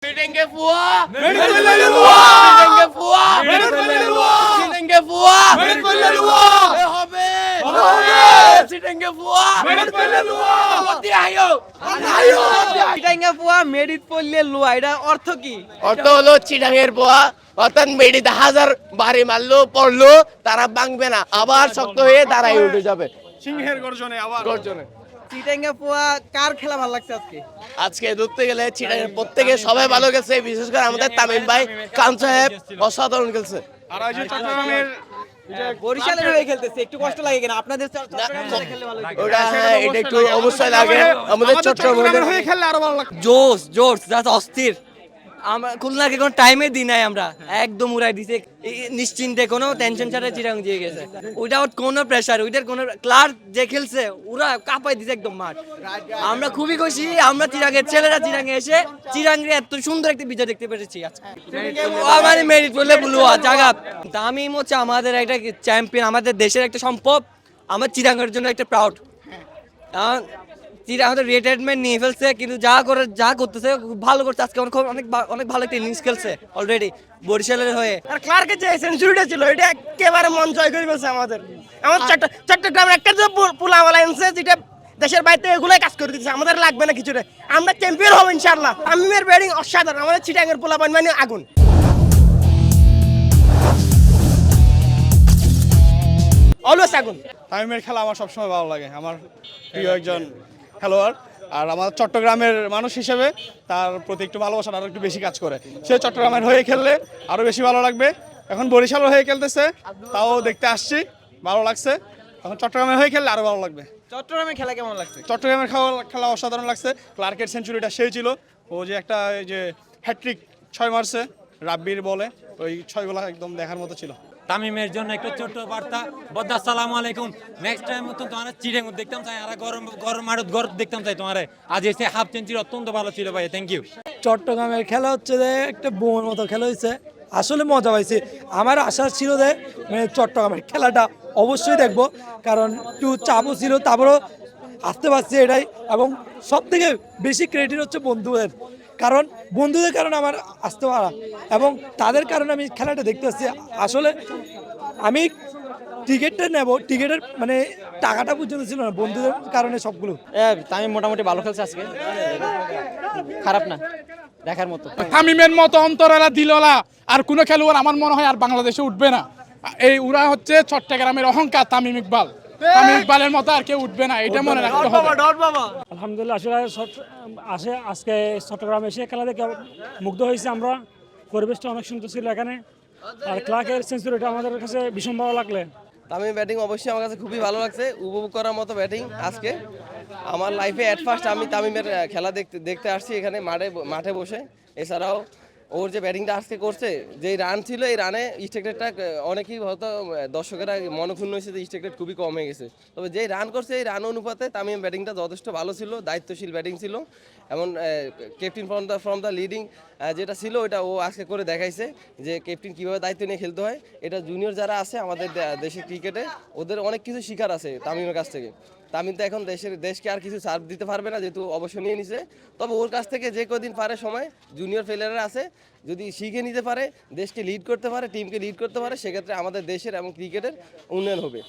Merengue fua, merengue fua, merengue fua, merengue fua, এ হবে, merengue fua, মতি আয়ো, চিটাঙ্গা পোয়া merit পড়লে লুয়া এটা অর্থ কি? অর্থ হলো চিটাঙের পোয়া, অর্থাৎ মেডিত 1000 বাড়ি মারলো পড়লো তারা ভাঙবে না, আবার শক্ত হয়ে দাঁড়ায় উঠে যাবে সিংহের গর্জনে আবার গর্জনে। চিটাঙ্গা পোয়া কার খেলা ভালো লাগছে আজকে? আজকে ধরতে গেলে চিটাঙের প্রত্যেকে সবাই ভালো গেছে, বিশেষ করে আমাদের তামিম ভাই কান সাহেব অসাধারণ খেলছে। আর এই যে চট্টগ্রামের বরিশালের হয়ে খেলতেছে, একটু কষ্ট লাগে কিনা আপনাদের? চট্টগ্রামের সাথে খেললে ভালো হতো। ওটা হ্যাঁ, এটা একটু অবশ্যই লাগে আমাদের চট্টগ্রামের হয়ে খেললে আরো ভালো লাগতো। জোস জোস জাস্ট অস্থির। আমরা খুলনাকে কোনো টাইমে দিই নাই, আমরা একদম উড়াই দিছে নিশ্চিন্তে, কোনো টেনশন ছাড়া চিরাং দিয়ে গেছে। উইদাউট কোনো প্রেসার, উইদাউট কোনো ক্লার্ক যে খেলছে ওরা কাঁপাই দিছে একদম মাঠ। আমরা খুবই খুশি, আমরা চিরাঙের ছেলেরা চিরাঙে এসে চিরাঙে এত সুন্দর একটা বিজয় দেখতে পেরেছি আজকে। আমার মেরিট বললে বলুয়া জায়গা তামিম হচ্ছে আমাদের একটা চ্যাম্পিয়ন, আমাদের দেশের একটা সম্পদ, আমার চিরাঙের জন্য একটা প্রাউড। আমাদের রিটায়ারমেন্ট নিয়ে ফেলছে, কিন্তু যা করতেছে খুব ভালো করছে। আজকে অনেক ভালো একটা ইনিংস খেলছে অলরেডি বরিশালের হয়ে। আর ক্লার্কের যে সেঞ্চুরিটা ছিল এটা একেবারে মন জয় করে ফেলছে আমাদের। আমার চট্টগ্রামের একটা যে পোলাওয়ালা এনছে যেটা দেশের বাইরে এগুলাই কাজ করে দিচ্ছে, আমাদের লাগবে না কিছুটা, আমরা চ্যাম্পিয়ন হবো ইনশাআল্লাহ। তামিমের ব্যাটিং অসাধারণ, আমাদের চিটাঙ্গের পোলাপান মানে আগুন। অলওয়েজ আগুন। তামিমের খেলা আমার সবসময় ভালো লাগে, আমার প্রিয় একজন খেলোয়াড়। আর আমার চট্টগ্রামের মানুষ হিসেবে তার প্রতি একটু ভালোবাসা আরো একটু বেশি কাজ করে। সে চট্টগ্রামের হয়ে খেললে আরো বেশি ভালো লাগবে। এখন বরিশালের হয়ে খেলতেছে, তাও দেখতে আসছি, ভালো লাগছে। এখন চট্টগ্রামের হয়ে খেললে আরো ভালো লাগবে। চট্টগ্রামের খেলা কেমন লাগছে? চট্টগ্রামের খেলা অসাধারণ লাগছে। ক্লার্কের সেঞ্চুরিটা সেই ছিল, ও যে একটা এই যে হ্যাট্রিক 6 মারছে রাব্বির বলে, ওই 6 একদম দেখার মতো ছিল। তামিমের জন্য একটু ছোট্ট বার্তা, বদ্দা আসসালামু আলাইকুম। নেক্সট টাইম তো তোমার চিড়ে দেখতাম চাই, আর গরম মাঠত গরম দেখতাম চাই তোমার। আজ এসে হাফ সেঞ্চুরি অত্যন্ত ভালো ছিল ভাই, থ্যাংক ইউ। চট্টগ্রামের খেলা হচ্ছে যে একটা বোমের মতো খেলা হয়েছে, আসলে মজা পাইছি। আমার আশা ছিল যে মানে চট্টগ্রামের খেলাটা অবশ্যই দেখবো, কারণ একটু চাপও ছিল, তারপরেও আসতে পারছি এটাই। এবং সব থেকে বেশি ক্রেডিট হচ্ছে বন্ধুদের, কারণ বন্ধুদের কারণে আমার আসতে পারা এবং তাদের কারণে আমি খেলাটা দেখতে পাচ্ছি। আসলে আমি টিকিটটা নেব, টিকিটের মানে টাকাটা পর্যন্ত ছিল না, বন্ধুদের কারণে সবগুলো। তামিম মোটামুটি ভালো খেলছে আজকে, খারাপ না, দেখার মতো। তামিমের মতো অন্তরালা দিলওয়ালা আর কোনো খেলোয়াড় আমার মনে হয় আর বাংলাদেশে উঠবে না। এই ওরা হচ্ছে চট্টগ্রামের অহংকার, তামিম ইকবালের মতো আর কেউ উঠবে না, এটা মনে রাখতে হবে। আলহামদুলিল্লাহ, আসলে আজকে চট্টগ্রামে এসে খেলা দেখে মুগ্ধ হয়েছে আমরা। পরিবেশটা অনেক সুন্দর ছিল এখানে, আর ক্লার্কের সেঞ্চুরিটা আমাদের কাছে ভীষণ ভালো লাগলে। তামিম ব্যাটিং অবশ্যই আমার কাছে খুবই ভালো লাগছে, উপভোগ করার মতো ব্যাটিং আজকে। আমার লাইফে অ্যাট ফার্স্ট আমি তামিমের খেলা দেখতে আসছি এখানে মাঠে বসে। এছাড়াও ওর যে ব্যাটিংটা আজকে করছে, যেই রান ছিল এই রানে স্ট্রাইক রেটটা অনেকেই হয়তো দর্শকেরা মনক্ষুণ্ণ হয়েছে যে স্ট্রাইক রেট খুবই কম হয়ে গেছে, তবে যেই রান করছে এই রান অনুপাতে তামিম ব্যাটিংটা যথেষ্ট ভালো ছিল, দায়িত্বশীল ব্যাটিং ছিল। এমন ক্যাপ্টেন ফ্রম দ্য লিডিং যেটা ছিল ওটা ও আজকে করে দেখাইছে যে ক্যাপ্টেন কীভাবে দায়িত্ব নিয়ে খেলতে হয়। এটা জুনিয়র যারা আছে আমাদের দেশের ক্রিকেটে, ওদের অনেক কিছু শেখার আছে তামিমের কাছ থেকে। তামিম তো এখন দেশকে আর কিছু সার্ভ দিতে পারবে না, যেহেতু অবসর নিয়ে নিছে, তবে ওর কাছ থেকে যে কদিন পারে সময় জুনিয়র প্লেয়াররা আছে, যদি শিখে নিতে পারে, দেশকে লিড করতে পারে, টিমকে লিড করতে পারে, সেক্ষেত্রে আমাদের দেশের এবং ক্রিকেটের উন্নয়ন হবে।